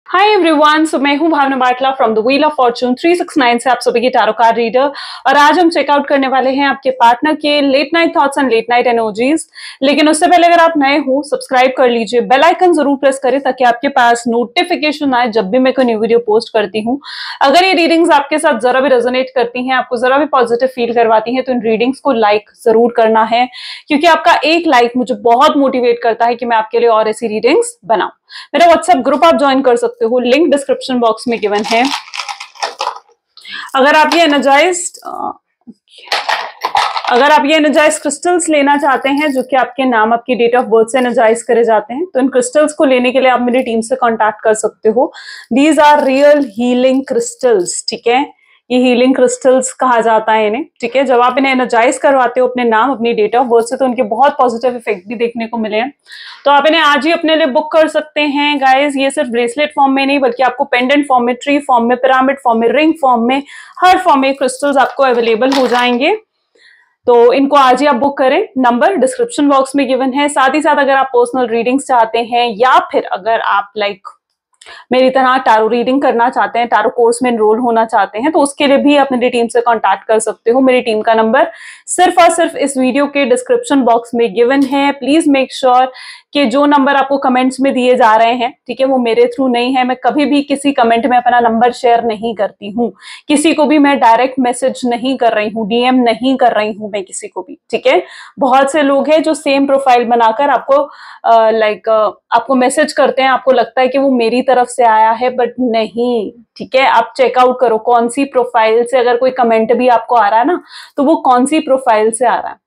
Hi everyone, so मैं हूं Bhavna Batla from the wheel of fortune 369 से आप सभी की टैरो कार्ड रीडर। और आज हम चेकआउट करने वाले हैं आपके पार्टनर के late night thoughts and late night energies. लेकिन उससे पहले अगर आप नए हो, सब्सक्राइब कर लीजिए, बेल आइकन जरूर प्रेस करें ताकि आपके पास नोटिफिकेशन आए जब भी मैं कोई न्यू वीडियो पोस्ट करती हूँ। अगर ये रीडिंग्स आपके साथ जरा भी रेजोनेट करती हैं, आपको जरा भी पॉजिटिव फील करवाती हैं, तो इन रीडिंग्स को लाइक जरूर करना है, क्योंकि आपका एक लाइक मुझे बहुत मोटिवेट करता है कि मैं आपके लिए और ऐसी रीडिंग्स बनाऊं। मेरा व्हाट्सएप ग्रुप आप ज्वाइन कर सकते हो, लिंक डिस्क्रिप्शन बॉक्स में गिवन है। अगर आप ये एनर्जाइज क्रिस्टल्स लेना चाहते हैं जो कि आपके नाम, आपकी डेट ऑफ बर्थ से एनर्जाइज करे जाते हैं, तो इन क्रिस्टल्स को लेने के लिए आप मेरी टीम से कांटेक्ट कर सकते हो। These are real healing crystals, ठीक है। ये हीलिंग क्रिस्टल्स कहा जाता है इन्हें, ठीक है। जब आप इन्हें एनर्जाइज करवाते हो अपने नाम, अपनी डेट ऑफ बर्थ से, तो उनके बहुत पॉजिटिव इफेक्ट भी देखने को मिले हैं। तो आप इन्हें आज ही अपने लिए बुक कर सकते हैं गाइज। ये सिर्फ ब्रेसलेट फॉर्म में नहीं, बल्कि आपको पेंडेंट फॉर्म में, ट्री फॉर्म में, पिरामिड फॉर्म में, रिंग फॉर्म में, हर फॉर्म में क्रिस्टल्स आपको अवेलेबल हो जाएंगे। तो इनको आज ही आप बुक करें, नंबर डिस्क्रिप्शन बॉक्स में गिवन है। साथ ही साथ अगर आप पर्सनल रीडिंग्स चाहते हैं, या फिर अगर आप मेरी तरह टैरो रीडिंग करना चाहते हैं, टैरो कोर्स में एनरोल होना चाहते हैं, तो उसके लिए भी आप मेरी टीम से कांटेक्ट कर सकते हो। मेरी टीम का नंबर सिर्फ और सिर्फ इस वीडियो के डिस्क्रिप्शन बॉक्स में गिवन है। प्लीज मेक श्योर कि जो नंबर आपको कमेंट्स में दिए जा रहे हैं, ठीक है, वो मेरे थ्रू नहीं है। मैं कभी भी किसी कमेंट में अपना नंबर शेयर नहीं करती हूँ, किसी को भी मैं डायरेक्ट मैसेज नहीं कर रही हूँ, डीएम नहीं कर रही हूँ मैं किसी को भी, ठीक है। बहुत से लोग हैं जो सेम प्रोफाइल बनाकर आपको मैसेज करते हैं, आपको लगता है कि वो मेरी तरफ से आया है, बट नहीं, ठीक है। आप चेकआउट करो कौन सी प्रोफाइल से अगर कोई कमेंट भी आपको आ रहा है ना, तो वो कौन सी प्रोफाइल से आ रहा है।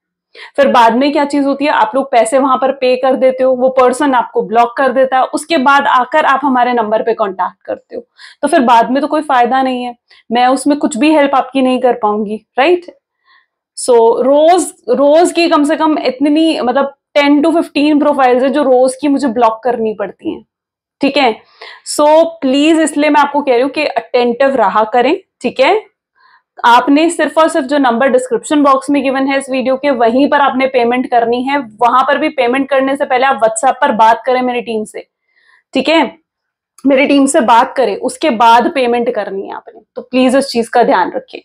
फिर बाद में क्या चीज होती है, आप लोग पैसे वहां पर पे कर देते हो, वो पर्सन आपको ब्लॉक कर देता है, उसके बाद आकर आप हमारे नंबर पे कांटेक्ट करते हो, तो फिर बाद में तो कोई फायदा नहीं है, मैं उसमें कुछ भी हेल्प आपकी नहीं कर पाऊंगी, राइट। सो रोज रोज की कम से कम इतनी 10 to 15 प्रोफाइल्स है जो रोज की मुझे ब्लॉक करनी पड़ती हैं, ठीक है। सो प्लीज, इसलिए मैं आपको कह रही हूँ कि अटेंटिव रहा करें, ठीक है। आपने सिर्फ और सिर्फ जो नंबर डिस्क्रिप्शन बॉक्स में गिवन है इस वीडियो के, वहीं पर आपने पेमेंट करनी है। वहां पर भी पेमेंट करने से पहले आप व्हाट्सएप पर बात करें मेरी टीम से, ठीक है। मेरी टीम से बात करें, उसके बाद पेमेंट करनी है आपने, तो प्लीज इस चीज का ध्यान रखें।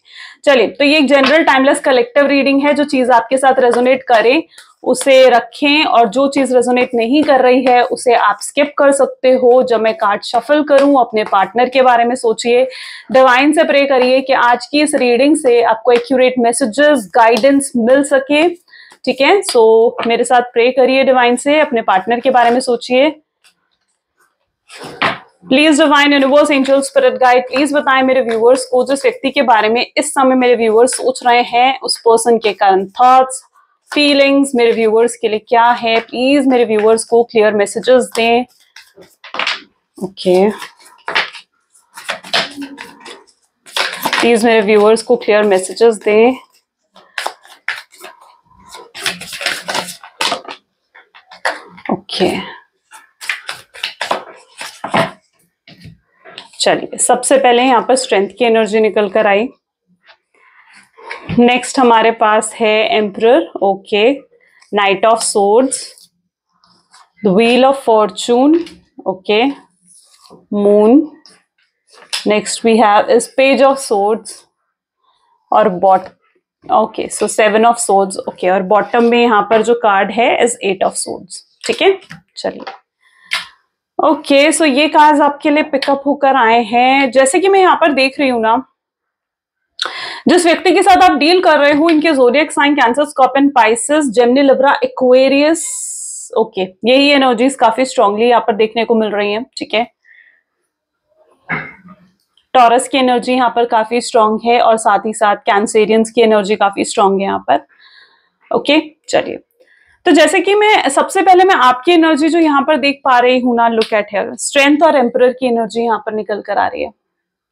चलिए, तो ये एक जनरल टाइमलेस कलेक्टिव रीडिंग है। जो चीज आपके साथ रेजोनेट करे उसे रखें, और जो चीज रेजोनेट नहीं कर रही है उसे आप स्किप कर सकते हो। जब मैं कार्ड शफल करूं, अपने पार्टनर के बारे में सोचिए, डिवाइन से प्रे करिए कि आज की इस रीडिंग से आपको एक्यूरेट मैसेजेस, गाइडेंस मिल सके, ठीक है। सो मेरे साथ प्रे करिए, डिवाइन से अपने पार्टनर के बारे में सोचिए। Please divine universe, angel, spirit guide, please बताएं मेरे व्यूअर्स को, जिस व्यक्ति के बारे में इस समय मेरे व्यूअर्स सोच रहे हैं, उस पर्सन के करंट थॉट्स, फीलिंग्स मेरे व्यूअर्स के लिए क्या है। प्लीज मेरे व्यूअर्स को क्लियर मैसेजेस दें। ओके, प्लीज मेरे व्यूअर्स को क्लियर मैसेजेस दें। ओके, चलिए, सबसे पहले यहाँ पर स्ट्रेंथ की एनर्जी निकल कर आई। नेक्स्ट हमारे पास है emperor, okay, knight of swords, the wheel of fortune, okay, moon. Next we have is page of swords और okay, so 7 of swords, okay, और बॉटम में यहाँ पर जो कार्ड है इज 8 ऑफ सोर्ड्स, ठीक है। चलिए, ओके, सो ये कार्ड्स आपके लिए पिकअप होकर आए हैं। जैसे कि मैं यहाँ पर देख रही हूँ ना, जिस व्यक्ति के साथ आप डील कर रहे हो, इनके zodiac sign Cancer, Scorpion, Pisces, Gemini, Libra, Aquarius, okay, यही एनर्जीज काफी स्ट्रांगली यहाँ पर देखने को मिल रही हैं, ठीक है। टॉरस की एनर्जी यहाँ पर काफी स्ट्रांग है, और साथ ही साथ कैंसेरियंस की एनर्जी काफी स्ट्रांग है यहाँ पर, ओके। चलिए, तो जैसे कि मैं सबसे पहले मैं आपकी एनर्जी जो यहाँ पर देख पा रही हूँ ना, लुक एट हियर, स्ट्रेंथ और एम्परर की एनर्जी यहाँ पर निकल कर आ रही है,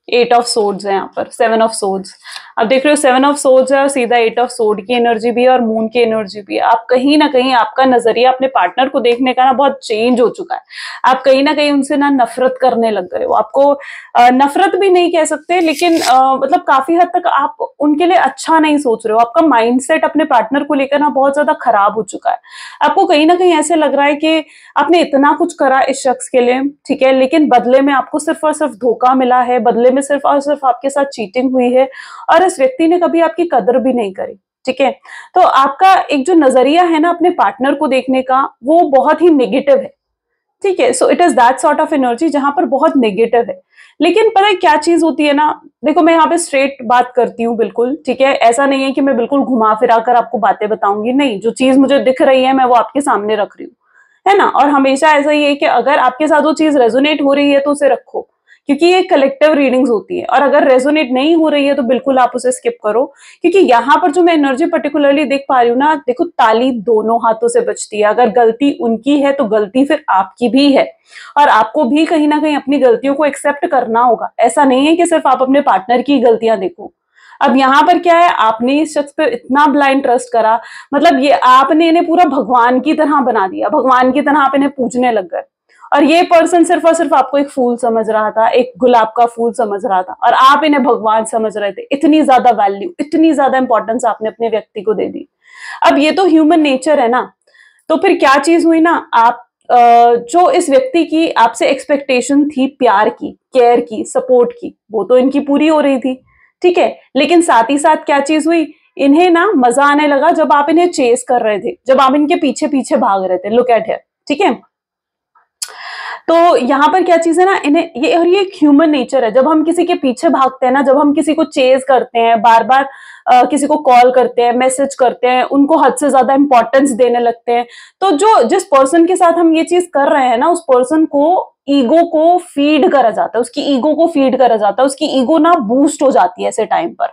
8 ऑफ सोर्ड्स है यहाँ पर, 7 ऑफ सोर्ड्स। अब देख रहे हो 7 ऑफ सोर्ड्स है और सीधा 8 ऑफ सोर्ड की एनर्जी भी है और मून की एनर्जी भी है। आप कहीं ना कहीं आपका नजरिया अपने पार्टनर को देखने का ना बहुत चेंज हो चुका है। आप कहीं ना कहीं उनसे ना नफरत करने लग गए हो। आपको नफरत भी नहीं कह सकते, लेकिन मतलब काफी हद तक आप उनके लिए अच्छा नहीं सोच रहे हो। आपका माइंडसेट अपने पार्टनर को लेकर ना बहुत ज्यादा खराब हो चुका है। आपको कहीं ना कहीं ऐसे लग रहा है कि आपने इतना कुछ करा इस शख्स के लिए, ठीक है, लेकिन बदले में आपको सिर्फ और सिर्फ धोखा मिला है, बदले में सिर्फ और सिर्फ आपके साथ चीटिंग हुई है और इस व्यक्ति ने कभी आपकी कदर भी नहीं करी, ठीक है। तो आपका एक जो नजरिया है ना अपने पार्टनर को देखने का, वो बहुत ही नेगेटिव है, ठीक है। So it is that sort of energy जहां पर बहुत नेगेटिव है। लेकिन पता है क्या चीज होती है ना, देखो मैं यहाँ पे स्ट्रेट बात करती हूँ बिल्कुल, ठीक है। ऐसा नहीं है कि मैं बिल्कुल घुमा फिरा कर आपको बातें बताऊंगी, नहीं, जो चीज मुझे दिख रही है मैं वो आपके सामने रख रही हूँ, है ना। और हमेशा ऐसा ही है कि अगर आपके साथ वो चीज रेजोनेट हो रही है तो उसे रखो, क्योंकि ये कलेक्टिव रीडिंग्स होती है। और अगर रेजोनेट नहीं हो रही है तो बिल्कुल आप उसे स्किप करो, क्योंकि यहाँ पर जो मैं एनर्जी पर्टिकुलरली देख पा रही हूँ ना, देखो ताली दोनों हाथों से बजती है। अगर गलती उनकी है तो गलती फिर आपकी भी है, और आपको भी कहीं ना कहीं अपनी गलतियों को एक्सेप्ट करना होगा। ऐसा नहीं है कि सिर्फ आप अपने पार्टनर की गलतियां देखो। अब यहाँ पर क्या है, आपने इस शख्स पे इतना ब्लाइंड ट्रस्ट करा, मतलब ये आपने इन्हें पूरा भगवान की तरह बना दिया, भगवान की तरह आप इन्हें पूजने लग गए। और ये पर्सन सिर्फ और सिर्फ आपको एक फूल समझ रहा था, एक गुलाब का फूल समझ रहा था, और आप इन्हें भगवान समझ रहे थे। इतनी ज्यादा वैल्यू, इतनी ज्यादा इंपॉर्टेंस आपने अपने व्यक्ति को दे दी। अब ये तो ह्यूमन नेचर है ना। तो फिर क्या चीज हुई ना, आप जो इस व्यक्ति की आपसे एक्सपेक्टेशन थी प्यार की, केयर की, सपोर्ट की, वो तो इनकी पूरी हो रही थी, ठीक है। लेकिन साथ ही साथ क्या चीज हुई, इन्हें ना मजा आने लगा जब आप इन्हें चेस कर रहे थे, जब आप इनके पीछे पीछे भाग रहे थे। लुक एट हियर, ठीक है। तो यहाँ पर क्या चीज है ना, इन्हें ये, और ये एक ह्यूमन नेचर है। जब हम किसी के पीछे भागते हैं ना, जब हम किसी को चेज करते हैं, बार बार किसी को कॉल करते हैं, मैसेज करते हैं, उनको हद से ज्यादा इंपॉर्टेंस देने लगते हैं, तो जो जिस पर्सन के साथ हम ये चीज कर रहे हैं ना, उस पर्सन को ईगो को फीड करा जाता है, उसकी ईगो को फीड करा जाता है, उसकी ईगो ना बूस्ट हो जाती है ऐसे टाइम पर,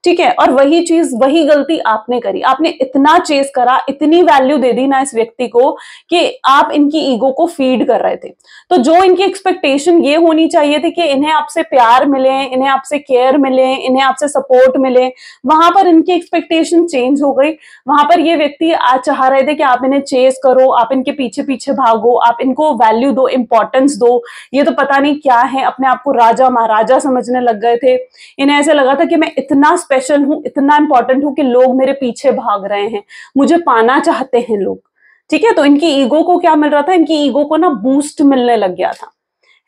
ठीक है। और वही चीज, वही गलती आपने करी। आपने इतना चेस करा, इतनी वैल्यू दे दी ना इस व्यक्ति को कि आप इनकी ईगो को फीड कर रहे थे। तो जो इनकी एक्सपेक्टेशन ये होनी चाहिए थी कि इन्हें आपसे प्यार मिले, इन्हें आपसे केयर मिले, इन्हें आपसे सपोर्ट मिले, वहां पर इनकी एक्सपेक्टेशन चेंज हो गई। वहां पर ये व्यक्ति आज चाह रहे थे कि आप इन्हें चेस करो, आप इनके पीछे पीछे भागो, आप इनको वैल्यू दो, इंपॉर्टेंस दो। ये तो पता नहीं क्या है, अपने आप को राजा महाराजा समझने लग गए थे। इन्हें ऐसे लगा था कि मैं इतना स्पेशल हूं, इतना इंपॉर्टेंट हूं कि लोग मेरे पीछे भाग रहे हैं, मुझे पाना चाहते हैं लोग, ठीक है। तो इनकी ईगो को क्या मिल रहा था, इनकी ईगो को ना बूस्ट मिलने लग गया था,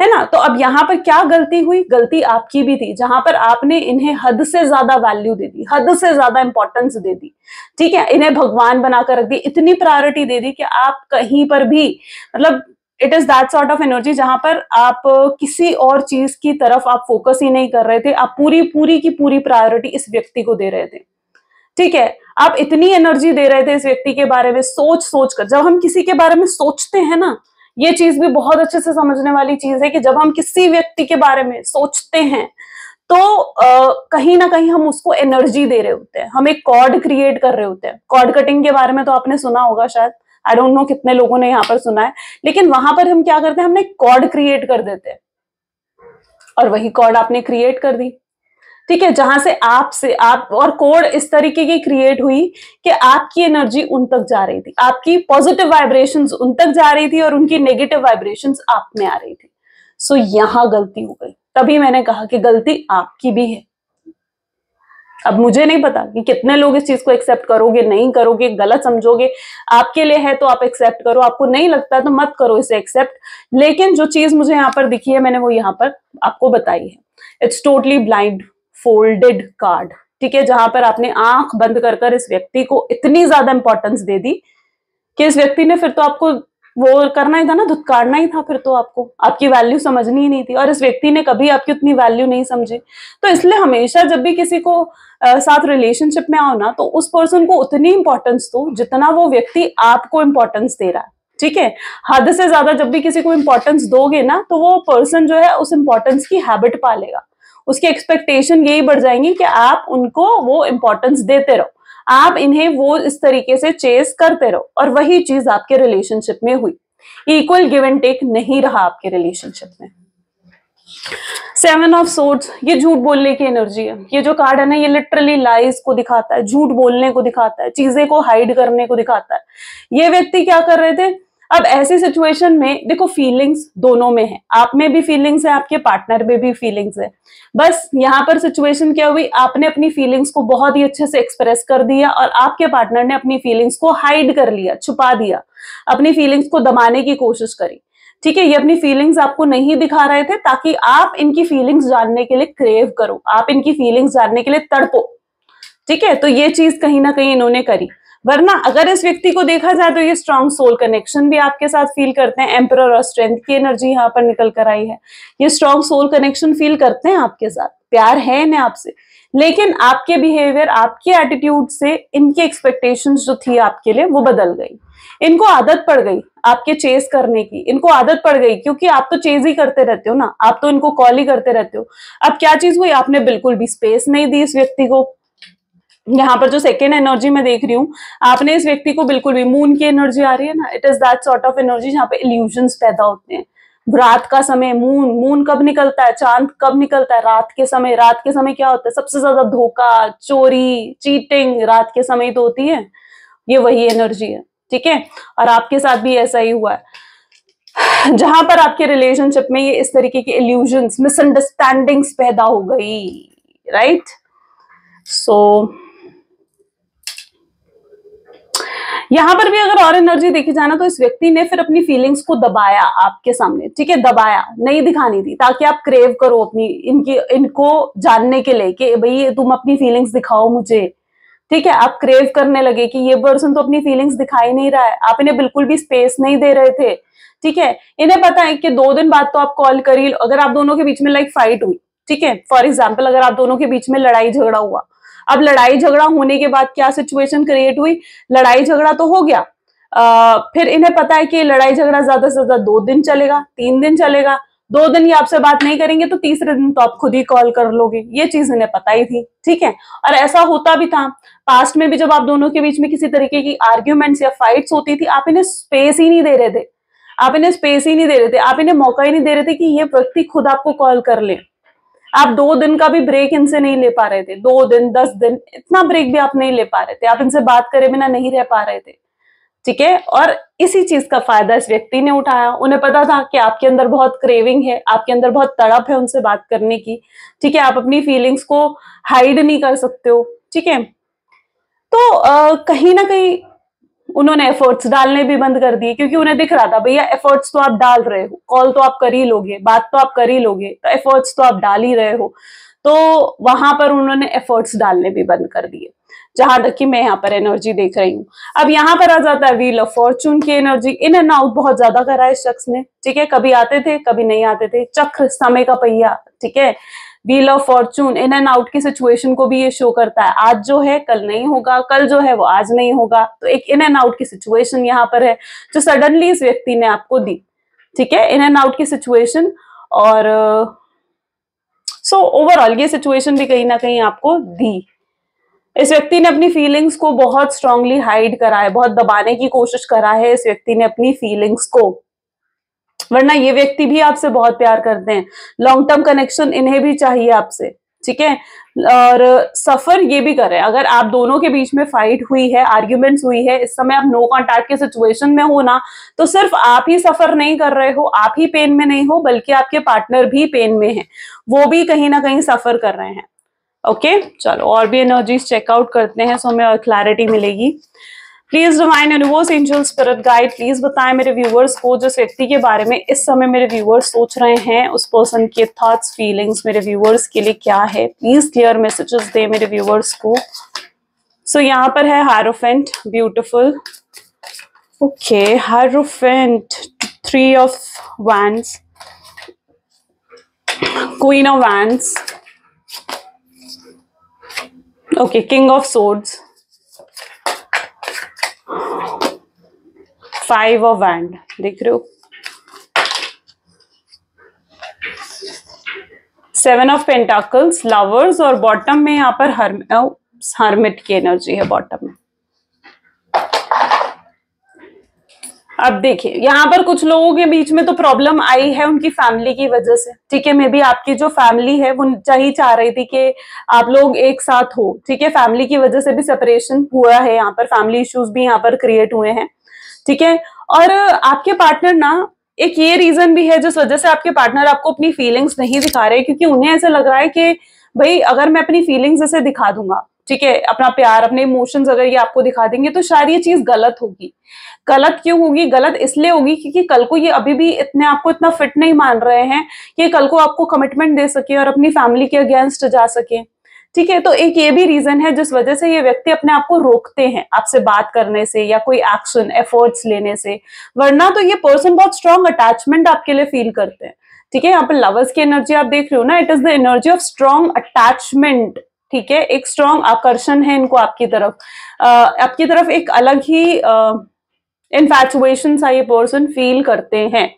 है ना। तो अब यहाँ पर क्या गलती हुई, गलती आपकी भी थी, जहां पर आपने इन्हें हद से ज्यादा वैल्यू दे दी, हद से ज्यादा इंपॉर्टेंस दे दी, ठीक है। इन्हें भगवान बनाकर रख दी, इतनी प्रायोरिटी दे दी कि आप कहीं पर भी, मतलब it is that sort of energy जहां पर आप किसी और चीज की तरफ आप फोकस ही नहीं कर रहे थे। आप पूरी पूरी की पूरी प्रायोरिटी इस व्यक्ति को दे रहे थे, ठीक है। आप इतनी एनर्जी दे रहे थे इस व्यक्ति के बारे में सोच सोच कर। जब हम किसी के बारे में सोचते हैं ना, ये चीज भी बहुत अच्छे से समझने वाली चीज है कि जब हम किसी व्यक्ति के बारे में सोचते हैं तो कहीं ना कहीं हम उसको एनर्जी दे रहे होते हैं, हम एक कॉर्ड क्रिएट कर रहे होते हैं। कॉर्ड कटिंग के बारे में तो आपने सुना होगा शायद, आई डोंट नो कितने लोगों ने यहाँ पर सुना है, लेकिन वहां पर हम क्या करते हैं, हमने कॉर्ड क्रिएट कर देते हैं, और वही कॉर्ड आपने क्रिएट कर दी, ठीक है। जहां से आप और कोड इस तरीके की क्रिएट हुई कि आपकी एनर्जी उन तक जा रही थी, आपकी पॉजिटिव वाइब्रेशंस उन तक जा रही थी और उनकी नेगेटिव वाइब्रेशंस आप में आ रही थी। सो यहां गलती हो गई। तभी मैंने कहा कि गलती आपकी भी है। अब मुझे नहीं पता कि कितने लोग इस चीज को एक्सेप्ट करोगे, नहीं करोगे, गलत समझोगे। आपके लिए है तो आप एक्सेप्ट करो, आपको नहीं लगता तो मत करो इसे एक्सेप्ट। लेकिन जो चीज मुझे यहाँ पर दिखी है, मैंने वो यहाँ पर आपको बताई है। It's totally blind folded card, ठीक है। जहां पर आपने आंख बंद कर इस व्यक्ति को इतनी ज्यादा इंपॉर्टेंस दे दी कि इस व्यक्ति ने फिर तो आपको वो करना ही था ना, धुतकारना ही था, फिर तो आपको आपकी वैल्यू समझनी ही नहीं थी। और इस व्यक्ति ने कभी आपकी उतनी वैल्यू नहीं समझी। तो इसलिए हमेशा जब भी किसी को साथ रिलेशनशिप में आओ ना, तो उस पर्सन को उतनी इंपॉर्टेंस दो जितना वो व्यक्ति आपको इंपॉर्टेंस दे रहा है, ठीक है। हद से ज्यादा जब भी किसी को इंपॉर्टेंस दोगे ना, तो वो पर्सन जो है उस इंपॉर्टेंस की हैबिट पालेगा। उसकी एक्सपेक्टेशन यही बढ़ जाएंगी कि आप उनको वो इंपॉर्टेंस देते रहो, आप इन्हें वो इस तरीके से चेस करते रहो। और वही चीज आपके रिलेशनशिप में हुई। इक्वल गिव एंड टेक नहीं रहा आपके रिलेशनशिप में। सेवन ऑफ सोर्ड्स, ये झूठ बोलने की एनर्जी है। ये जो कार्ड है ना, ये लिटरली लाइज को दिखाता है, झूठ बोलने को दिखाता है, चीजें को हाइड करने को दिखाता है। ये व्यक्ति क्या कर रहे थे, अब ऐसी सिचुएशन में देखो फीलिंग्स दोनों में है, आप में भी फीलिंग्स है, आपके पार्टनर में भी फीलिंग्स है। बस यहाँ पर सिचुएशन क्या हुई, आपने अपनी फीलिंग्स को बहुत ही अच्छे से एक्सप्रेस कर दिया और आपके पार्टनर ने अपनी फीलिंग्स को हाइड कर लिया, छुपा दिया, अपनी फीलिंग्स को दबाने की कोशिश करी। ठीक है, ये अपनी फीलिंग्स आपको नहीं दिखा रहे थे ताकि आप इनकी फीलिंग्स जानने के लिए क्रेव करो, आप इनकी फीलिंग्स जानने के लिए तड़पो। ठीक है, तो ये चीज कहीं ना कहीं इन्होंने करी। वरना अगर इस व्यक्ति को देखा जाए तो ये स्ट्रॉन्ग सोल कनेक्शन भी आपके साथ फील करते हैं। एम्परर और स्ट्रेंथ की एनर्जी यहाँ पर निकल कर आई है। ये स्ट्रॉन्ग सोल कनेक्शन फील करते हैं आपके साथ, प्यार है इन्हें आपसे, लेकिन आपके बिहेवियर, आपके एटीट्यूड से इनकी एक्सपेक्टेशंस जो थी आपके लिए वो बदल गई। इनको आदत पड़ गई आपके चेस करने की, इनको आदत पड़ गई क्योंकि आप तो चेज ही करते रहते हो ना, आप तो इनको कॉल ही करते रहते हो। अब क्या चीज हुई, आपने बिल्कुल भी स्पेस नहीं दी इस व्यक्ति को। यहाँ पर जो सेकेंड एनर्जी मैं देख रही हूँ, आपने इस व्यक्ति को बिल्कुल भी, मून की एनर्जी आ रही है ना, it is that sort of energy जहाँ पे इल्यूजन्स पैदा होते हैं। रात का समय, मून कब निकलता है, चांद कब निकलता है, रात के समय। रात के समय क्या होता है, सबसे ज्यादा धोखा, चोरी, चीटिंग रात के समय तो होती है। ये वही एनर्जी है, ठीक है, और आपके साथ भी ऐसा ही हुआ है, जहां पर आपके रिलेशनशिप में ये इस तरीके की इल्यूजन्स, मिसअंडरस्टैंडिंग्स पैदा हो गई, राइट। सो यहां पर भी अगर और एनर्जी देखी जाए ना, तो इस व्यक्ति ने फिर अपनी फीलिंग्स को दबाया आपके सामने, ठीक है, दबाया, नहीं दिखानी थी ताकि आप क्रेव करो अपनी इनको जानने के लिए कि भाई तुम अपनी फीलिंग्स दिखाओ मुझे। ठीक है, आप क्रेव करने लगे कि ये पर्सन तो अपनी फीलिंग्स दिखाई नहीं रहा है, आप इन्हें बिल्कुल भी स्पेस नहीं दे रहे थे। ठीक है, इन्हें पता है कि 2 दिन बाद तो आप कॉल कर ही, अगर आप दोनों के बीच में लाइक फाइट हुई, ठीक है, फॉर एग्जाम्पल अगर आप दोनों के बीच में लड़ाई झगड़ा हुआ, अब लड़ाई झगड़ा होने के बाद क्या सिचुएशन क्रिएट हुई, लड़ाई झगड़ा तो हो गया, फिर इन्हें पता है कि लड़ाई झगड़ा ज्यादा से ज्यादा 2 दिन चलेगा, 3 दिन चलेगा, 2 दिन ये आपसे बात नहीं करेंगे तो तीसरे दिन तो आप खुद ही कॉल कर लोगे, ये चीज इन्हें पता ही थी। ठीक है, और ऐसा होता भी था पास्ट में भी, जब आप दोनों के बीच में किसी तरीके की आर्ग्यूमेंट्स या फाइट्स होती थी, आप इन्हें स्पेस ही नहीं दे रहे थे, आप इन्हें स्पेस ही नहीं दे रहे थे, आप इन्हें मौका ही नहीं दे रहे थे कि ये व्यक्ति खुद आपको कॉल कर ले। आप 2 दिन का भी ब्रेक इनसे नहीं ले पा रहे थे, 2 दिन 10 दिन, इतना ब्रेक भी आप नहीं ले पा रहे थे, आप इनसे बात करे बिना नहीं रह पा रहे थे। ठीक है, और इसी चीज का फायदा इस व्यक्ति ने उठाया। उन्हें पता था कि आपके अंदर बहुत क्रेविंग है, आपके अंदर बहुत तड़प है उनसे बात करने की। ठीक है, आप अपनी फीलिंग्स को हाइड नहीं कर सकते हो। ठीक है, तो कहीं ना कहीं उन्होंने एफर्ट्स डालने भी बंद कर दिए, क्योंकि उन्हें दिख रहा था भैया एफर्ट्स तो आप डाल रहे हो, कॉल तो आप कर ही लोगे, बात तो आप कर ही लोगे, तो एफर्ट्स तो आप डाल ही रहे हो। तो वहां पर उन्होंने एफर्ट्स डालने भी बंद कर दिए, जहां तक कि मैं यहाँ पर एनर्जी देख रही हूँ। अब यहाँ पर आ जाता है व्हील ऑफ फॉर्चून की एनर्जी। इन एंड आउट बहुत ज्यादा करा है इस शख्स ने। ठीक है, कभी आते थे कभी नहीं आते थे, चक्र, समय का पहिया। ठीक है, wheel of Fortune in and out की सिचुएशन को भी ये शो करता है। आज जो है कल नहीं होगा, कल जो है वो आज नहीं होगा। तो एक इन एंड आउट की सिचुएशन यहाँ पर है जो सडनली इस व्यक्ति ने आपको दी। ठीक है, इन एंड आउट की सिचुएशन, और सो ओवरऑल ये सिचुएशन भी कहीं ना कहीं आपको दी। इस व्यक्ति ने अपनी फीलिंग्स को बहुत स्ट्रांगली हाइड करा है, बहुत दबाने की कोशिश करा है इस व्यक्ति ने अपनी फीलिंग्स को, वरना ये व्यक्ति भी आपसे बहुत प्यार करते हैं, लॉन्ग टर्म कनेक्शन इन्हें भी चाहिए आपसे। ठीक है, और सफर ये भी कर रहे हैं। अगर आप दोनों के बीच में फाइट हुई है, आर्ग्यूमेंट्स हुई है, इस समय आप नो कॉन्टैक्ट के सिचुएशन में हो ना, तो सिर्फ आप ही सफर नहीं कर रहे हो, आप ही पेन में नहीं हो, बल्कि आपके पार्टनर भी पेन में है, वो भी कहीं ना कहीं सफर कर रहे हैं। ओके, चलो और भी एनर्जीज चेकआउट करते हैं, सो हमें और क्लैरिटी मिलेगी। Please divine universe, angel, spirit guide, please बताएं मेरे व्यूअर्स को, जिस व्यक्ति के बारे में इस समय मेरे व्यूअर्स सोच रहे हैं, उस पर्सन के थॉट्स, फीलिंग्स मेरे व्यूअर्स के लिए क्या है। प्लीज क्लियर मैसेजेस दे मेरे व्यूअर्स को। सो यहाँ पर है hierophant, beautiful. Okay, hierophant, 3 of wands, queen of wands, okay, king of swords, 5 of wand, देख रहे हो, 7 ऑफ पेंटाकल्स, लवर्स, और बॉटम में यहाँ पर हर्मिट की एनर्जी है बॉटम में। अब देखिए यहाँ पर कुछ लोगों के बीच में तो प्रॉब्लम आई है उनकी फैमिली की वजह से, ठीक है। मे बी आपकी जो फैमिली है वो चाह रही थी कि आप लोग एक साथ हो, ठीक है। फैमिली की वजह से भी सेपरेशन हुआ है, यहाँ पर फैमिली इश्यूज भी यहाँ पर क्रिएट हुए हैं, ठीक है। और आपके पार्टनर ना, एक ये रीजन भी है जिस वजह से आपके पार्टनर आपको अपनी फीलिंग्स नहीं दिखा रहे, क्योंकि उन्हें ऐसा लग रहा है कि भाई अगर मैं अपनी फीलिंग्स ऐसे दिखा दूंगा, ठीक है, अपना प्यार अपने इमोशंस अगर ये आपको दिखा देंगे तो शायद ये चीज गलत होगी। गलत क्यों होगी? गलत इसलिए होगी क्योंकि कल को ये अभी भी इतने आपको इतना फिट नहीं मान रहे हैं कि कल को आपको कमिटमेंट दे सके और अपनी फैमिली के अगेंस्ट जा सके, ठीक है। तो एक ये भी रीजन है जिस वजह से ये व्यक्ति अपने आप को रोकते हैं आपसे बात करने से या कोई एक्शन एफर्ट्स लेने से, वरना तो ये पर्सन बहुत स्ट्रॉन्ग अटैचमेंट आपके लिए फील करते हैं, ठीक है। यहाँ पर लवर्स की एनर्जी आप देख रहे हो ना, it is the energy of strong attachment, ठीक है। एक स्ट्रॉन्ग आकर्षण है इनको आपकी तरफ एक अलग ही इन्फैचुएशन सा ये पर्सन फील करते हैं।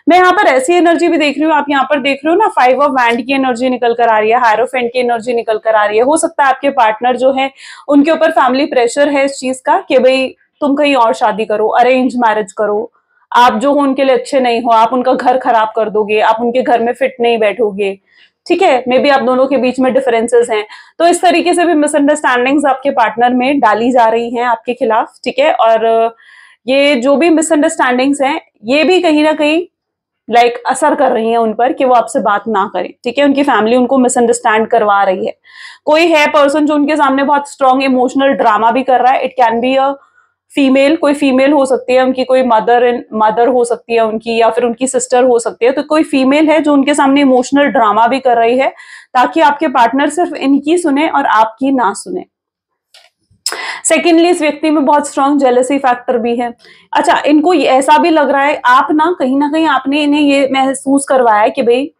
मैं यहाँ पर ऐसी एनर्जी भी देख रही हूँ, आप यहाँ पर देख रहे हो ना, 5 ऑफ वैंड की एनर्जी निकल कर आ रही है, हायरोफेंट की एनर्जी निकल कर आ रही है। हो सकता है आपके पार्टनर जो है उनके ऊपर फैमिली प्रेशर है इस चीज का कि भाई तुम कहीं और शादी करो, अरेंज मैरिज करो, आप जो हो उनके लिए अच्छे नहीं हो, आप उनका घर खराब कर दोगे, आप उनके घर में फिट नहीं बैठोगे, ठीक है। मे बी आप दोनों के बीच में डिफरेंसेस हैं, तो इस तरीके से भी मिसअंडरस्टैंडिंग्स आपके पार्टनर में डाली जा रही हैं आपके खिलाफ, ठीक है। और ये जो भी मिसअंडरस्टैंडिंग्स हैं ये भी कहीं ना कहीं असर कर रही है उन पर कि वो आपसे बात ना करें, ठीक है। उनकी फैमिली उनको मिसअंडरस्टैंड करवा रही है। कोई है पर्सन जो उनके सामने बहुत स्ट्रॉन्ग इमोशनल ड्रामा भी कर रहा है। It can be a female, कोई फीमेल हो सकती है, उनकी कोई मदर हो सकती है उनकी, या फिर उनकी सिस्टर हो सकती है। तो कोई फीमेल है जो उनके सामने इमोशनल ड्रामा भी कर रही है ताकि आपके पार्टनर सिर्फ इनकी सुने और आपकी ना सुने। सेकेंडली, इस व्यक्ति में बहुत स्ट्रॉन्ग जेलसी फैक्टर भी है। अच्छा, इनको ऐसा भी लग रहा है आप ना कहीं आपने इन्हें ये महसूस करवाया है कि भाई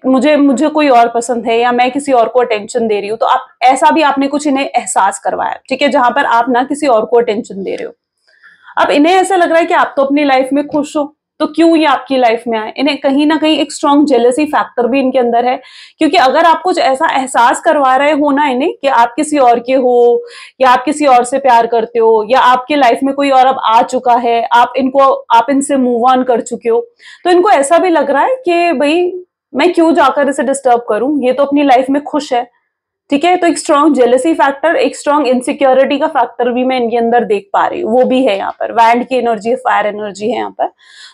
मुझे कोई और पसंद है या मैं किसी और को अटेंशन दे रही हूँ, तो आप ऐसा भी आपने कुछ इन्हें एहसास करवाया, ठीक है, जहां पर आप ना किसी और को अटेंशन दे रहे हो। अब इन्हें ऐसा लग रहा है कि आप तो अपनी लाइफ में खुश हो, तो क्यों ये आपकी लाइफ में आए। इन्हें कहीं ना कहीं एक स्ट्रॉन्ग जेलसी फैक्टर भी इनके अंदर है, क्योंकि अगर आप कुछ ऐसा एहसास करवा रहे हो ना इन्हें कि आप किसी और के हो या आप किसी और से प्यार करते हो या आपके लाइफ में कोई और अब आ चुका है, आप इनसे मूव ऑन कर चुके हो, तो इनको ऐसा भी लग रहा है कि भाई मैं क्यों जाकर इसे डिस्टर्ब करूं, ये तो अपनी लाइफ में खुश है, ठीक है। तो एक स्ट्रॉन्ग जेलसी फैक्टर, एक स्ट्रॉन्ग इनसिक्योरिटी का फैक्टर भी मैं इनके अंदर देख पा रही हूँ, वो भी है यहाँ पर। वैंड की एनर्जी फायर एनर्जी है यहाँ पर,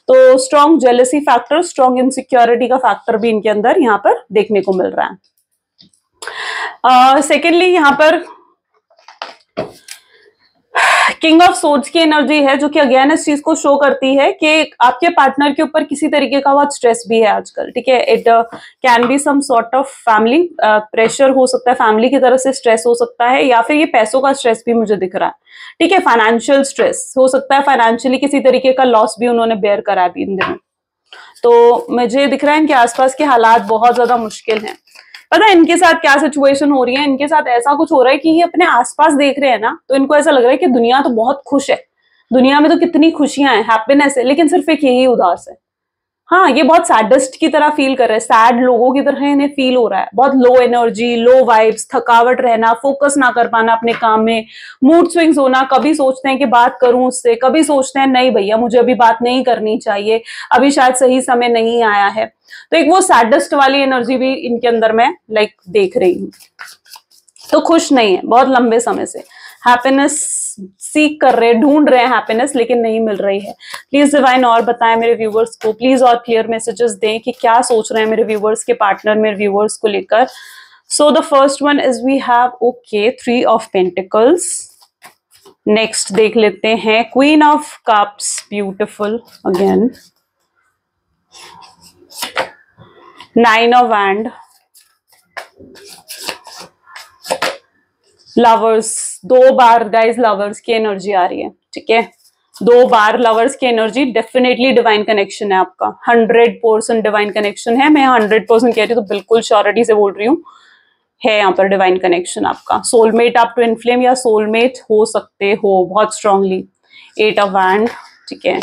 तो strong jealousy factor, strong insecurity का फैक्टर भी इनके अंदर यहाँ पर देखने को मिल रहा है। सेकेंडली यहाँ पर किंग ऑफ सोर्ड्स की एनर्जी है, जो कि अगेन इस चीज को शो करती है कि आपके पार्टनर के ऊपर किसी तरीके का बहुत स्ट्रेस भी है आजकल, ठीक है। It can be some sort of family pressure हो सकता है, फैमिली की तरफ से स्ट्रेस हो सकता है, या फिर ये पैसों का स्ट्रेस भी मुझे दिख रहा है, ठीक है। फाइनेंशियल स्ट्रेस हो सकता है, फाइनेंशियली किसी तरीके का लॉस भी उन्होंने बेयर करा अभी इन दिनों। तो मुझे दिख रहा है इनके आसपास के हालात बहुत ज्यादा मुश्किल हैं। पता है इनके साथ क्या सिचुएशन हो रही है? इनके साथ ऐसा कुछ हो रहा है कि ये अपने आसपास देख रहे हैं ना, तो इनको ऐसा लग रहा है कि दुनिया तो बहुत खुश है, दुनिया में तो कितनी खुशियां हैं, हैप्पीनेस है, लेकिन सिर्फ एक यही उदास है। हाँ, ये बहुत सैडेस्ट की तरह फील कर रहे हैं, सैड लोगों की तरह इन्हें फील हो रहा है। बहुत लो एनर्जी, लो वाइब्स, थकावट रहना, फोकस ना कर पाना अपने काम में, मूड स्विंग्स होना, कभी सोचते हैं कि बात करूं उससे, कभी सोचते हैं नहीं भैया मुझे अभी बात नहीं करनी चाहिए, अभी शायद सही समय नहीं आया है। तो एक वो सैडेस्ट वाली एनर्जी भी इनके अंदर मैं देख रही हूँ। तो खुश नहीं है बहुत लंबे समय से, हैप्पीनेस सीख कर रहे हैं, ढूंढ रहे हैं हैप्पीनेस, लेकिन नहीं मिल रही है। प्लीज डिवाइन और बताएं मेरे व्यूवर्स को, प्लीज और क्लियर मैसेजेस दें कि क्या सोच रहे हैं मेरे व्यूवर्स के पार्टनर मेरे व्यूवर्स को लेकर। So the first one is we have okay 3 of pentacles. Next देख लेते हैं queen of cups, beautiful again, 9 of wand, lovers. 2 बार गाइस लवर्स की एनर्जी आ रही है, ठीक है, 2 बार लवर्स की एनर्जी। डेफिनेटली डिवाइन कनेक्शन है आपका, 100% डिवाइन कनेक्शन है। मैं 100% कह रही हूँ तो बिल्कुल श्योरिटी से बोल रही हूँ, है यहाँ पर डिवाइन कनेक्शन आपका। सोलमेट आप ट्विन फ्लेम या सोलमेट हो सकते हो बहुत स्ट्रांगली। 8 ऑफ वैंड, ठीक है।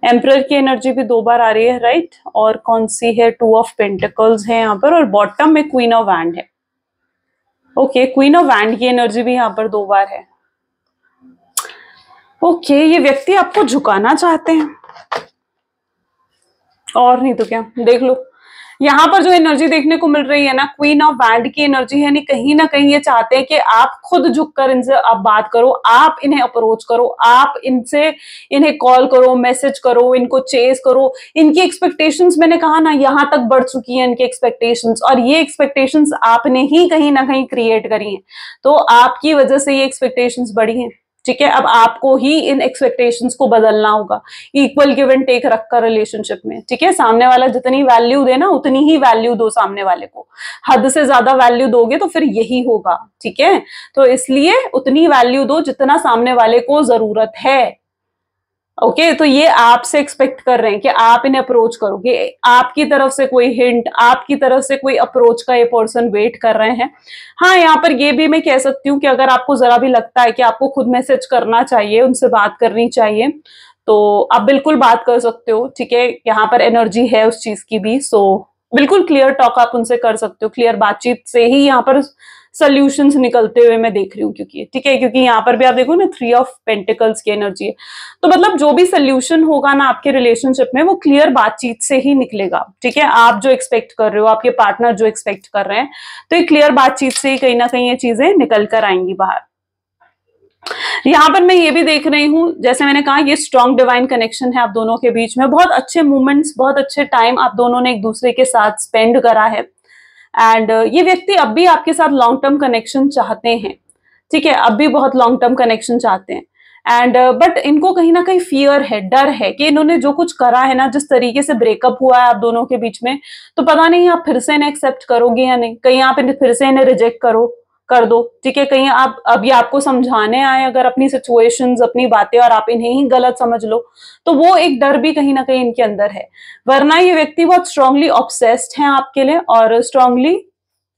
एम्परर की एनर्जी भी 2 बार आ रही है, राइट। और कौन सी है? 2 ऑफ पेंटिकल्स है यहाँ पर, और बॉटम में क्वीन ऑफ वैंड है। ओके, क्वीन ऑफ वैंड की एनर्जी भी यहाँ पर 2 बार है। ओके, ये व्यक्ति आपको झुकाना चाहते हैं, और नहीं तो क्या। देख लो यहाँ पर जो एनर्जी देखने को मिल रही है ना, क्वीन ऑफ वैंड की एनर्जी है, कहीं ना कहीं ये चाहते हैं कि आप खुद झुककर इनसे आप बात करो, आप इन्हें अप्रोच करो, आप इनसे इन्हें कॉल करो, मैसेज करो, इनको चेस करो। इनकी एक्सपेक्टेशंस, मैंने कहा ना, यहां तक बढ़ चुकी है इनकी एक्सपेक्टेशंस, और ये एक्सपेक्टेशंस आपने ही कहीं ना कहीं क्रिएट करी है। तो आपकी वजह से ये एक्सपेक्टेशंस बढ़ी हैं, ठीक है। अब आपको ही इन एक्सपेक्टेशंस को बदलना होगा, इक्वल गिव एंड टेक रखकर रिलेशनशिप में, ठीक है। सामने वाला जितनी वैल्यू दे ना, उतनी ही वैल्यू दो सामने वाले को। हद से ज्यादा वैल्यू दोगे तो फिर यही होगा, ठीक है। तो इसलिए उतनी वैल्यू दो जितना सामने वाले को जरूरत है। ओके, तो ये आपसे एक्सपेक्ट कर रहे हैं कि आप इन्हें अप्रोच करोगे, आपकी तरफ से कोई हिंट, आपकी तरफ से कोई अप्रोच का ये पर्सन वेट कर रहे हैं। हाँ, यहाँ पर ये भी मैं कह सकती हूँ कि अगर आपको जरा भी लगता है कि आपको खुद मैसेज करना चाहिए, उनसे बात करनी चाहिए, तो आप बिल्कुल बात कर सकते हो, ठीक है। यहाँ पर एनर्जी है उस चीज की भी, सो बिल्कुल क्लियर टॉक आप उनसे कर सकते हो। क्लियर बातचीत से ही यहाँ पर सॉल्यूशंस निकलते हुए मैं देख रही हूँ, क्योंकि ठीक है, क्योंकि यहाँ पर भी आप देखो ना, 3 ऑफ पेंटिकल्स की एनर्जी है। तो मतलब जो भी सोल्यूशन होगा ना आपके रिलेशनशिप में, वो क्लियर बातचीत से ही निकलेगा, ठीक है। आप जो एक्सपेक्ट कर रहे हो, आपके पार्टनर जो एक्सपेक्ट कर रहे हैं, तो ये क्लियर बातचीत से ही कहीं ना कहीं ये चीजें निकल कर आएंगी बाहर। यहाँ पर मैं ये भी देख रही हूँ, जैसे मैंने कहा, ये स्ट्रॉन्ग डिवाइन कनेक्शन है आप दोनों के बीच में। बहुत अच्छे मोमेंट्स, बहुत अच्छे टाइम आप दोनों ने एक दूसरे के साथ स्पेंड करा है। एंड ये व्यक्ति अब भी आपके साथ लॉन्ग टर्म कनेक्शन चाहते हैं, ठीक है। अब भी बहुत लॉन्ग टर्म कनेक्शन चाहते हैं। एंड बट इनको कहीं ना कहीं फियर है, डर है कि इन्होंने जो कुछ करा है ना, जिस तरीके से ब्रेकअप हुआ है आप दोनों के बीच में, तो पता नहीं आप फिर से इन्हें एक्सेप्ट करोगे या नहीं, कहीं आप फिर से इन्हें रिजेक्ट कर दो, ठीक है। कहीं आप अब ये आपको समझाने आए अगर अपनी सिचुएशंस, अपनी बातें, और आप इन्हें ही गलत समझ लो, तो वो एक डर भी कहीं ना कहीं इनके अंदर है। वरना ये व्यक्ति बहुत स्ट्रांगली ऑब्सेस्ड हैं आपके लिए, और स्ट्रांगली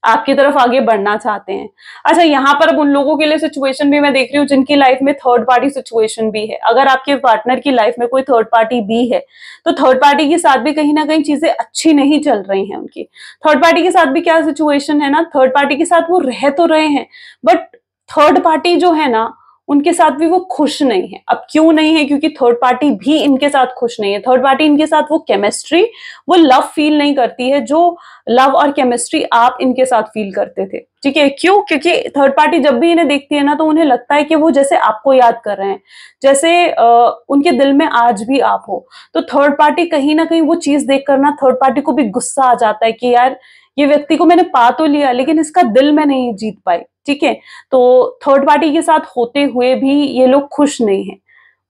आपकी तरफ आगे बढ़ना चाहते हैं। अच्छा, यहाँ पर अब उन लोगों के लिए सिचुएशन भी मैं देख रही हूँ जिनकी लाइफ में थर्ड पार्टी सिचुएशन भी है। अगर आपके पार्टनर की लाइफ में कोई थर्ड पार्टी भी है, तो थर्ड पार्टी के साथ भी कहीं ना कहीं चीजें अच्छी नहीं चल रही हैं उनकी। थर्ड पार्टी के साथ भी क्या सिचुएशन है ना, थर्ड पार्टी के साथ वो रह तो रहे हैं, बट थर्ड पार्टी जो है ना, उनके साथ भी वो खुश नहीं है। अब क्यों नहीं है? क्योंकि थर्ड पार्टी भी इनके साथ खुश नहीं है। थर्ड पार्टी इनके साथ वो केमिस्ट्री, वो लव फील नहीं करती है जो लव और केमिस्ट्री आप इनके साथ फील करते थे, ठीक है। क्यों? क्योंकि थर्ड पार्टी जब भी इन्हें देखती है ना, तो उन्हें लगता है कि वो जैसे आपको याद कर रहे हैं, जैसे उनके दिल में आज भी आप हो। तो थर्ड पार्टी कहीं ना कहीं वो चीज देखकर ना, थर्ड पार्टी को भी गुस्सा आ जाता है कि यार, ये व्यक्ति को मैंने पा तो लिया, लेकिन इसका दिल मैं नहीं जीत पाई, ठीक है। तो थर्ड पार्टी के साथ होते हुए भी ये लोग खुश नहीं है।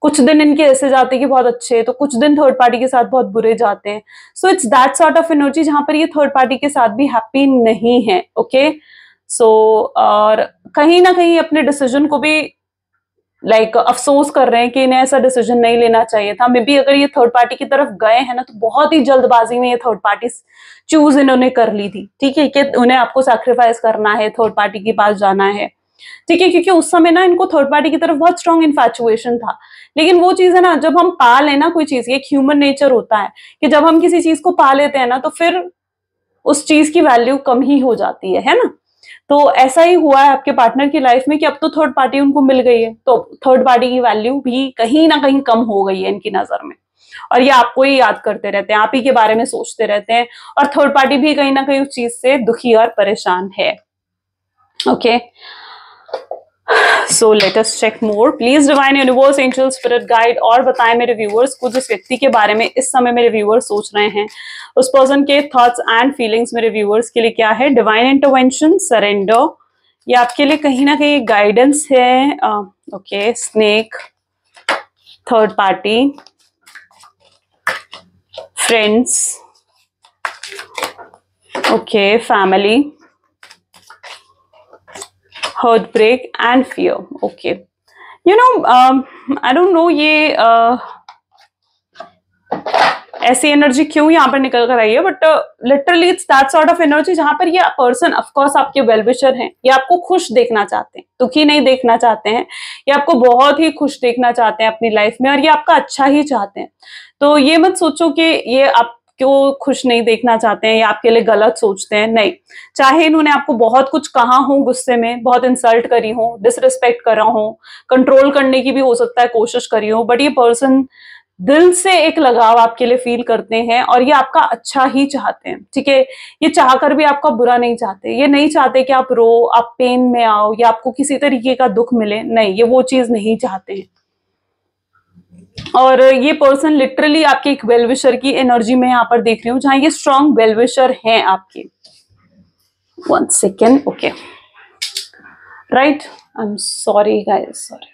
कुछ दिन इनके ऐसे जाते हैं कि बहुत अच्छे, तो कुछ दिन थर्ड पार्टी के साथ बहुत बुरे जाते हैं। So it's that sort of energy जहां पर ये थर्ड पार्टी के साथ भी हैप्पी नहीं है, ओके। सो और कहीं ना कहीं अपने डिसीजन को भी अफसोस कर रहे हैं कि इन्हें ऐसा डिसीजन नहीं लेना चाहिए था। मे बी अगर ये थर्ड पार्टी की तरफ गए हैं ना, तो बहुत ही जल्दबाजी में ये थर्ड पार्टी चूज इन्होंने कर ली थी, ठीक है, कि उन्हें आपको सैक्रिफाइस करना है, थर्ड पार्टी के पास जाना है, ठीक है। क्योंकि उस समय ना इनको थर्ड पार्टी की तरफ बहुत स्ट्रॉन्ग इन्फैचुएशन था। लेकिन वो चीज है ना, जब हम पा लेना कोई चीज, एक ह्यूमन नेचर होता है कि जब हम किसी चीज को पा लेते हैं ना, तो फिर उस चीज की वैल्यू कम ही हो जाती है ना। तो ऐसा ही हुआ है आपके पार्टनर की लाइफ में कि अब तो थर्ड पार्टी उनको मिल गई है, तो थर्ड पार्टी की वैल्यू भी कहीं ना कहीं कम हो गई है इनकी नजर में, और ये आपको ही याद करते रहते हैं, आप ही के बारे में सोचते रहते हैं, और थर्ड पार्टी भी कहीं ना कहीं उस चीज से दुखी और परेशान है, okay. So let us check more. Please divine universe, angel, spirit guide, और बताएं मेरे व्यूअर्स को, जिस व्यक्ति के बारे में इस समय मेरे व्यूअर्स सोच रहे हैं, उस पर्सन के थॉट्स एंड फीलिंग्स मेरे व्यूअर्स के लिए क्या है। डिवाइन इंटरवेंशन, सरेंडर, ये आपके लिए कहीं ना कहीं गाइडेंस है, okay. Snake, third party, friends, okay, family, heartbreak and fear, okay. You know, I don't know ये ऐसी एनर्जी क्यों यहाँ पर निकल कर आई है, but literally it's that sort of energy जहां पर ये पर्सन ऑफकोर्स आपके वेलविशर हैं, ये आपको खुश देखना चाहते हैं, दुखी नहीं देखना चाहते हैं, ये आपको बहुत ही खुश देखना चाहते हैं अपनी लाइफ में, और ये आपका अच्छा ही चाहते हैं। तो ये मत सोचो कि ये आपके आपको खुश नहीं देखना चाहते हैं या आपके लिए गलत सोचते हैं, नहीं। चाहे इन्होंने आपको बहुत कुछ कहा हो, गुस्से में बहुत इंसल्ट करी हो, डिसरिस्पेक्ट करा हो, कंट्रोल करने की भी हो सकता है कोशिश करी हो, बट ये पर्सन दिल से एक लगाव आपके लिए फील करते हैं और ये आपका अच्छा ही चाहते हैं, ठीक है। ये चाहकर भी आपका बुरा नहीं चाहते, ये नहीं चाहते कि आप रो, आप पेन में आओ या आपको किसी तरीके का दुख मिले, नहीं, ये वो चीज नहीं चाहते हैं। और ये पर्सन लिटरली आपके एक वेलविशर की एनर्जी में यहाँ पर देख रही हूँ, जहां ये स्ट्रॉन्ग वेलविशर हैं आपके। 1 second, okay, right, I am sorry guys, sorry,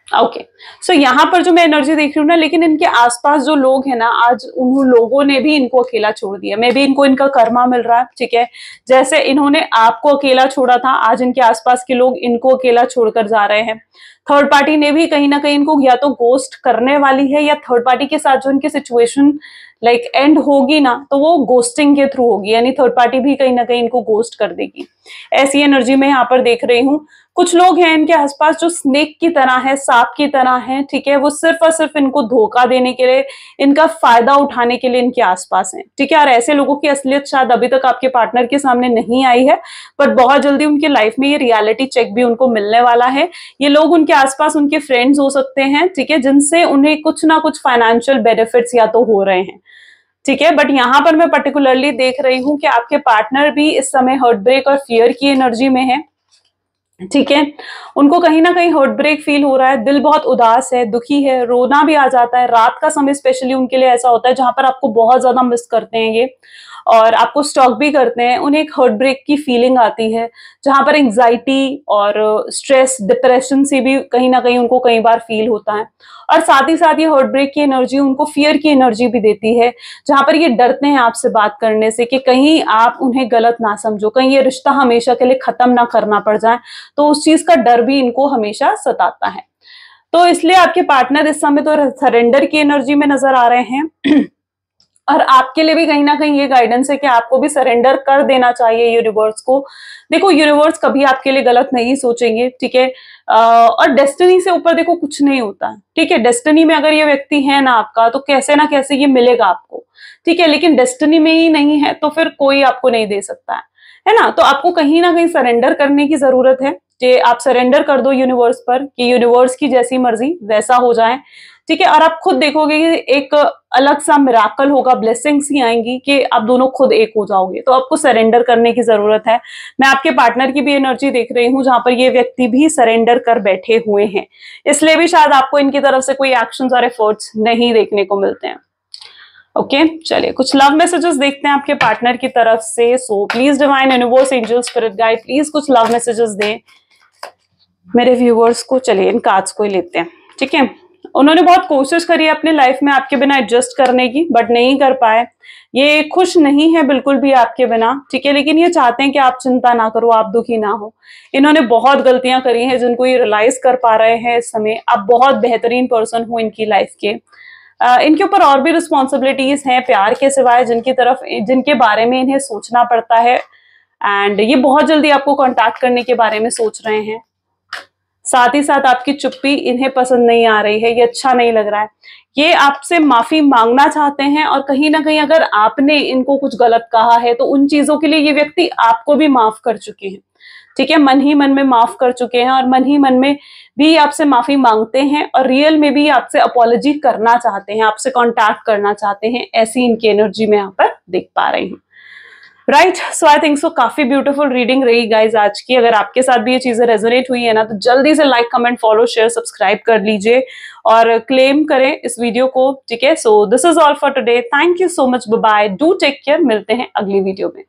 okay. So यहाँ पर जो मैं एनर्जी देख रही हूँ ना, लेकिन इनके आसपास जो लोग हैं ना, आज उन लोगों ने भी इनको अकेला छोड़ दिया। मे भी इनको इनका कर्मा मिल रहा है, ठीक है। जैसे इन्होंने आपको अकेला छोड़ा था, आज इनके आसपास के लोग इनको अकेला छोड़कर जा रहे हैं। थर्ड पार्टी ने भी कहीं ना कहीं इनको या तो गोस्ट करने वाली है, या थर्ड पार्टी के साथ जो इनकी सिचुएशन लाइक एंड होगी ना, तो वो गोस्टिंग के थ्रू होगी, यानी थर्ड पार्टी भी कहीं ना कहीं इनको गोस्ट कर देगी। ऐसी एनर्जी में यहाँ पर देख रही हूँ। कुछ लोग हैं इनके आसपास जो स्नेक की तरह है, सांप की तरह है, ठीक है। वो सिर्फ और सिर्फ इनको धोखा देने के लिए, इनका फायदा उठाने के लिए इनके आसपास हैं, ठीक है। और ऐसे लोगों की असलियत शायद अभी तक आपके पार्टनर के सामने नहीं आई है, बट बहुत जल्दी उनकी लाइफ में ये रियलिटी चेक भी उनको मिलने वाला है। ये लोग उनके आसपास उनके फ्रेंड्स हो सकते हैं, ठीक है, जिनसे उन्हें कुछ ना कुछ फाइनेंशियल बेनिफिट्स या तो हो रहे हैं, ठीक है। बट यहाँ पर मैं पर्टिकुलरली देख रही हूँ कि आपके पार्टनर भी इस समय हर्ट ब्रेक और फियर की एनर्जी में है, ठीक है। उनको कहीं ना कहीं हर्ट ब्रेक फील हो रहा है, दिल बहुत उदास है, दुखी है, रोना भी आ जाता है। रात का समय स्पेशली उनके लिए ऐसा होता है जहां पर आपको बहुत ज्यादा मिस करते हैं ये, और आपको स्टॉक भी करते हैं। उन्हें एक हर्ट ब्रेक की फीलिंग आती है, जहां पर एंजाइटी और स्ट्रेस, डिप्रेशन से भी कहीं ना कहीं उनको कई बार फील होता है। और साथ ही साथ ये हर्ट ब्रेक की एनर्जी उनको फियर की एनर्जी भी देती है, जहां पर ये डरते हैं आपसे बात करने से कि कहीं आप उन्हें गलत ना समझो, कहीं ये रिश्ता हमेशा के लिए खत्म ना करना पड़ जाए, तो उस चीज का डर भी इनको हमेशा सताता है। तो इसलिए आपके पार्टनर इस समय तो सरेंडर की एनर्जी में नजर आ रहे हैं और आपके लिए भी कहीं ना कहीं ये गाइडेंस है कि आपको भी सरेंडर कर देना चाहिए यूनिवर्स को। देखो, यूनिवर्स कभी आपके लिए गलत नहीं सोचेंगे, ठीक है। और डेस्टिनी से ऊपर देखो कुछ नहीं होता, ठीक है। डेस्टिनी में अगर ये व्यक्ति है ना आपका, तो कैसे ना कैसे ये मिलेगा आपको, ठीक है। लेकिन डेस्टिनी में ही नहीं है तो फिर कोई आपको नहीं दे सकता है ना। तो आपको कहीं ना कहीं सरेंडर करने की जरूरत है, कि आप सरेंडर कर दो यूनिवर्स पर, कि यूनिवर्स की जैसी मर्जी वैसा हो जाए, ठीक है। और आप खुद देखोगे कि एक अलग सा मिराकल होगा, ब्लेसिंग्स ही आएंगी कि आप दोनों खुद एक हो जाओगे। तो आपको सरेंडर करने की जरूरत है। मैं आपके पार्टनर की भी एनर्जी देख रही हूँ, जहां पर ये व्यक्ति भी सरेंडर कर बैठे हुए हैं, इसलिए भी शायद आपको इनकी तरफ से कोई एक्शंस और एफर्ट्स नहीं देखने को मिलते हैं। ओके, चलिए कुछ लव मैसेजेस देखते हैं आपके पार्टनर की तरफ से। So please divine universe, angel, spirit guide, please कुछ लव मैसेजेस दें मेरे व्यूअर्स को। चलिए इन कार्ड्स को ही लेते हैं, ठीक है। उन्होंने बहुत कोशिश करी अपने लाइफ में आपके बिना एडजस्ट करने की, बट नहीं कर पाए। ये खुश नहीं है बिल्कुल भी आपके बिना, ठीक है। लेकिन ये चाहते हैं कि आप चिंता ना करो, आप दुखी ना हो। इन्होंने बहुत गलतियां करी हैं जिनको ये रियलाइज कर पा रहे हैं इस समय। आप बहुत बेहतरीन पर्सन हो इनकी लाइफ के। इनके ऊपर और भी रिस्पॉन्सिबिलिटीज हैं प्यार के सिवाय, जिनके बारे में इन्हें सोचना पड़ता है। एंड ये बहुत जल्दी आपको कॉन्टैक्ट करने के बारे में सोच रहे हैं। साथ ही साथ आपकी चुप्पी इन्हें पसंद नहीं आ रही है, ये अच्छा नहीं लग रहा है। ये आपसे माफी मांगना चाहते हैं, और कहीं ना कहीं अगर आपने इनको कुछ गलत कहा है तो उन चीजों के लिए ये व्यक्ति आपको भी माफ कर चुके हैं, ठीक है। मन ही मन में माफ कर चुके हैं, और मन ही मन में भी आपसे माफी मांगते हैं, और रियल में भी आपसे अपॉलॉजी करना चाहते हैं, आपसे कॉन्टैक्ट करना चाहते हैं। ऐसी इनकी एनर्जी में यहाँ पर देख पा रही हूँ, right. So I think so काफी ब्यूटीफुल रीडिंग रही गाइज आज की। अगर आपके साथ भी ये चीजें रेजोनेट हुई है ना, तो जल्दी से like, comment, follow, share, subscribe कर लीजिए और क्लेम करें इस वीडियो को, ठीक है। So this is all for today. Thank you so much, bye bye, do take care. मिलते हैं अगली वीडियो में।